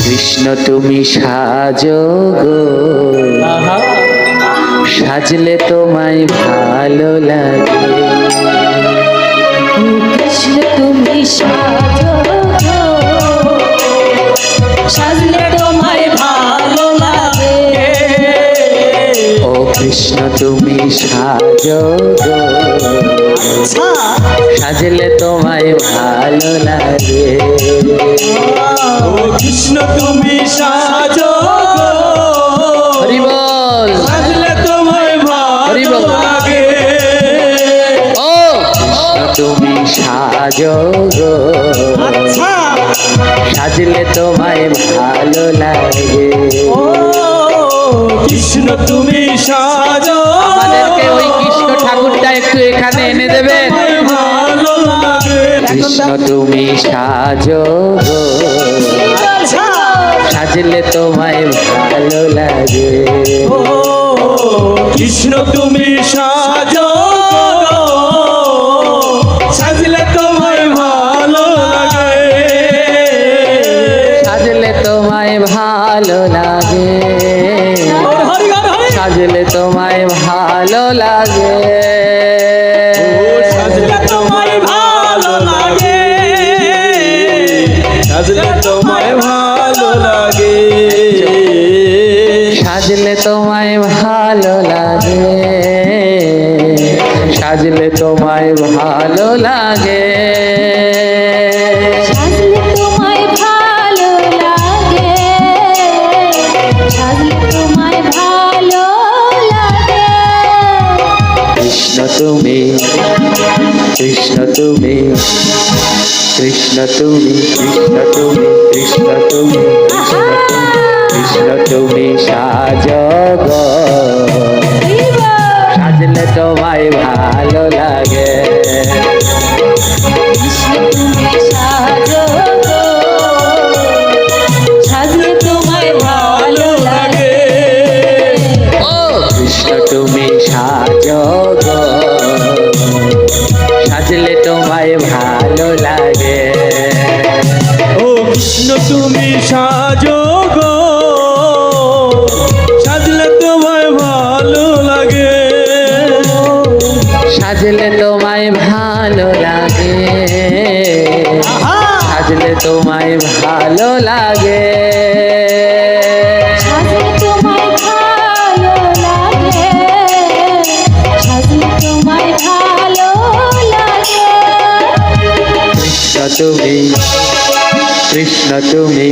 কৃষ্ণ তুমি সাজো গো, সাজলে তোমায় ভালো লাগে। কৃষ্ণ তুমি সাজো গো, সাজলে তোমায় ভালো লাগে। ও কৃষ্ণ তুমি সাজো গো, সাজলে তোমায় ভালো লাগে। ও কৃষ্ণ তুমি সাজো গো, হরি বল। সাজলে তোমায় ভালো লাগে। ও কৃষ্ণ তুমি সাজো গো, সাজলে তোমায় ভালো লাগে। ও কৃষ্ণ তুমি সাজো, আমাদেরকে ওই কৃষ্ণ ঠাকুরটা একটু এখানে এনে দেবেন। ভালো লাগে। কৃষ্ণ তুমি সাজো গো, সাজলে তোমায় ভালো লাগে। ও কৃষ্ণ তুমি সাজো গো, সাজলে তোমায় ভালো লাগে। সাজলে তোমায় ভালো লাগে, হরি হরি হরি। সাজলে তোমায় ভালো লাগে। ও সাজলে তোমায় ভালো লাগে, সাজলে তোমায় ভালো লাগে। সাজলে তোমায় ভালো লাগে, সাজলে তোমায় ভালো লাগে। সাজলে তোমায় ভালো লাগে, সাজলে তোমায় ভালো লাগে। কৃষ্ণ তুমি, কৃষ্ণ তুমি, কৃষ্ণ তুমি, কৃষ্ণ তুমি, কৃষ্ণ তুমি, কৃষ্ণ তুমি সাজো গো, সাজলে তোমায় ভালো লাগে। কৃষ্ণ তুমি সাজো গো, সাজলে তোমায় ভালো লাগে। ও কৃষ্ণ তুমি সাজো গো, সাজলে তোমায় ভালো লাগে। ও কৃষ্ণ তুমি সাজো গো, সাজলে তোমায় ভালো লাগে। সাজলে তোমায় ভালো লাগে, সাজলে তোমায় ভালো লাগে। সাজলে তোমায় ভালো লাগে, সাজলে তোমায় ভালো লাগে। কৃষ্ণ তুমি, কৃষ্ণ তুমি।